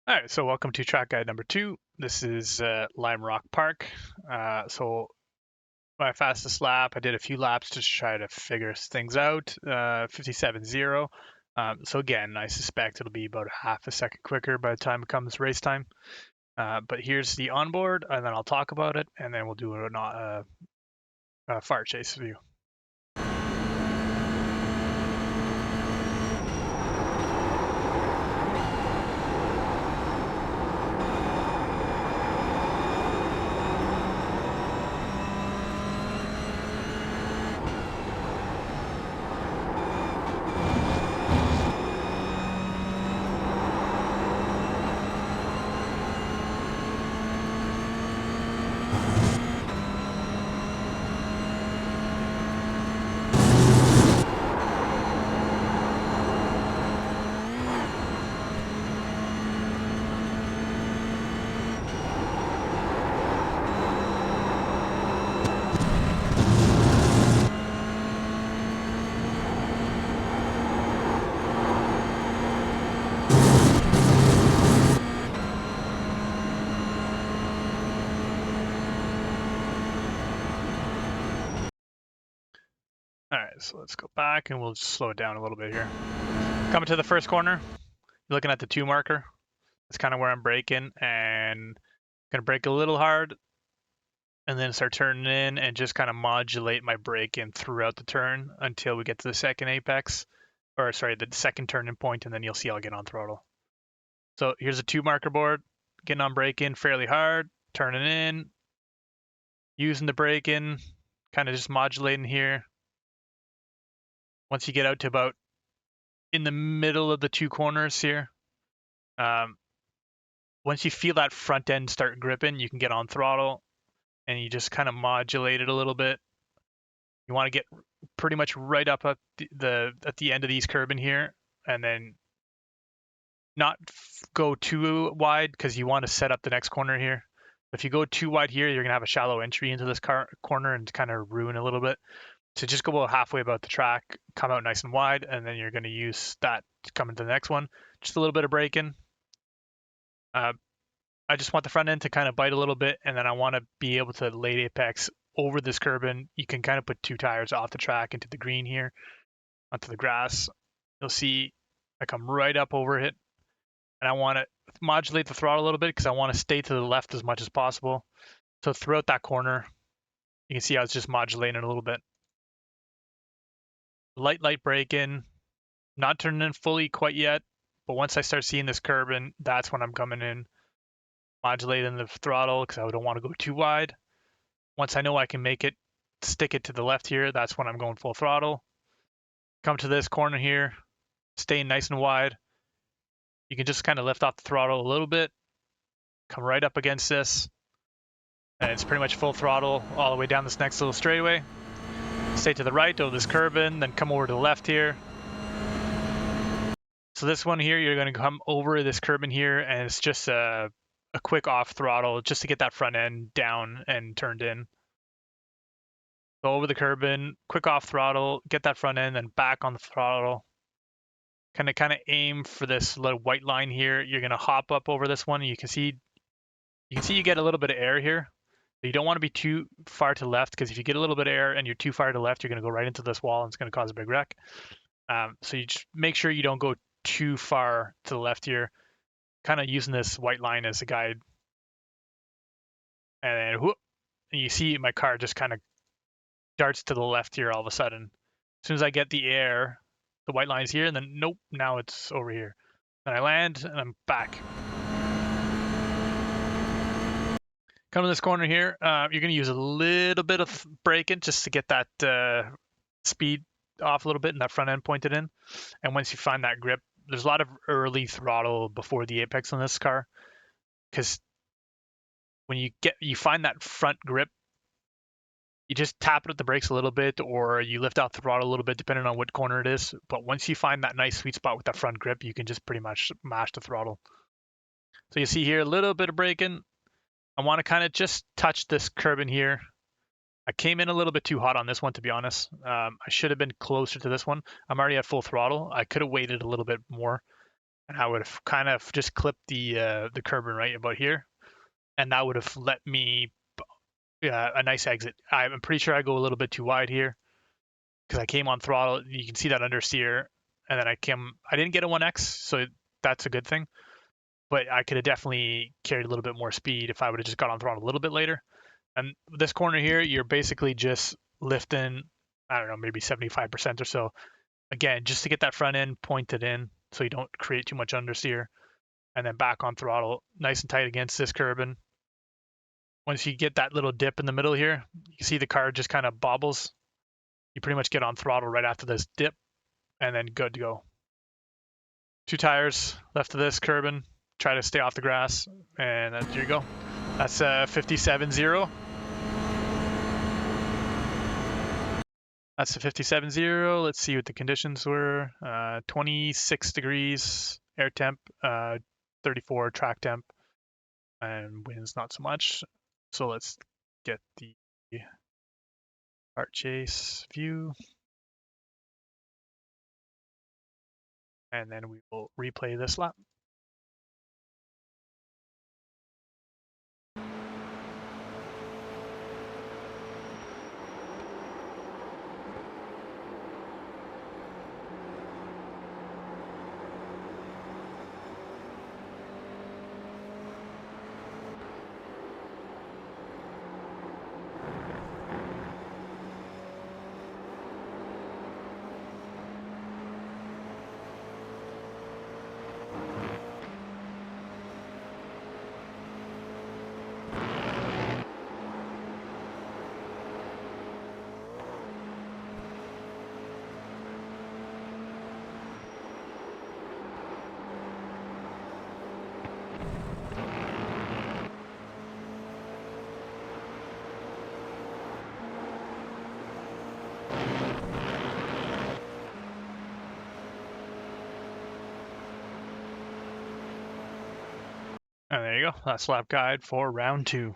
All right, so welcome to track guide number 2. This is limeorck Park. So my fastest lap, I did a few laps to try to figure things out, 57.0. So again, I suspect it'll be about a half a second quicker by the time it comes race time. But here's the onboard, and then I'll talk about it, and then we'll do a fire chase view. All right, so let's go back and we'll just slow it down a little bit here. Coming to the first corner, you're looking at the 2 marker. That's kind of where I'm braking, and gonna brake a little hard and then start turning in and just kind of modulate my brake in throughout the turn until we get to the second apex, or sorry, the second turning point, and then you'll see I'll get on throttle. So here's a 2 marker board, getting on brake in fairly hard, turning in, using the brake in, kind of just modulating here. Once you get out to about in the middle of the 2 corners here, once you feel that front end start gripping, you can get on throttle and you just kind of modulate it a little bit. You want to get pretty much right up at the end of these curbing here, and then not go too wide because you want to set up the next corner here. If you go too wide here, you're gonna have a shallow entry into this corner and kind of ruin a little bit. So just go about halfway about the track, come out nice and wide, and then you're gonna use that to come into the next one. Just a little bit of braking. I just want the front end to kind of bite a little bit, and then I want to be able to late apex over this curbing. You can kind of put 2 tires off the track into the green here, onto the grass. You'll see I come right up over it, and I want to modulate the throttle a little bit because I want to stay to the left as much as possible. So throughout that corner, you can see I was just modulating it a little bit. Light brake in, not turning in fully quite yet, but once I start seeing this curbing, that's when I'm coming in, modulating the throttle because I don't want to go too wide. Once I know I can make it, stick it to the left here, that's when I'm going full throttle. Come to this corner here, staying nice and wide. You can just kind of lift off the throttle a little bit, come right up against this, and it's pretty much full throttle all the way down this next little straightaway. Stay to the right, over this curve in, then come over to the left here. So this one here, you're going to come over this curve in here, and it's just a quick off throttle just to get that front end down and turned in. Go over the curb in, quick off throttle, get that front end, then back on the throttle. Kind of aim for this little white line here. You're gonna hop up over this one. You can see you get a little bit of air here. But you don't want to be too far to the left because if you get a little bit of air and you're too far to the left, you're gonna go right into this wall and it's gonna cause a big wreck. So you just make sure you don't go too far to the left here. Kind of using this white line as a guide. And then whoop, and you see my car just kind of darts to the left here all of a sudden. As soon as I get the air, the white line's here, and then nope, now it's over here. Then I land, and I'm back. Come to this corner here, you're going to use a little bit of braking just to get that speed off a little bit and that front end pointed in. And once you find that grip, there's a lot of early throttle before the apex on this car, because when you find that front grip, you just tap it at the brakes a little bit, or you lift out the throttle a little bit, depending on what corner it is. But once you find that nice sweet spot with that front grip, you can just pretty much mash the throttle. So you see here a little bit of braking. I want to kind of just touch this curb in here. I came in a little bit too hot on this one, to be honest. I should have been closer to this one. I'm already at full throttle. I could have waited a little bit more. and I would have kind of just clipped the Kerbin right about here, and that would have let me a nice exit. I'm pretty sure I go a little bit too wide here because I came on throttle. You can see that understeer, and then I didn't get a 1x, so that's a good thing. But I could have definitely carried a little bit more speed if I would have just got on throttle a little bit later. And this corner here, you're basically just lifting, I don't know, maybe 75% or so. Again, just to get that front end pointed in so you don't create too much understeer. And then back on throttle, nice and tight against this Kerbin. Once you get that little dip in the middle here, you see the car just kind of bobbles. You pretty much get on throttle right after this dip, and then good to go. 2 tires left of this Kerbin. Try to stay off the grass, and there you go. That's 57.0. That's the 57.0. Let's see what the conditions were. 26 degrees air temp, 34 track temp, and wind's not so much. So let's get the art chase view, and then we will replay this lap. And there you go. That's lap guide for round 2.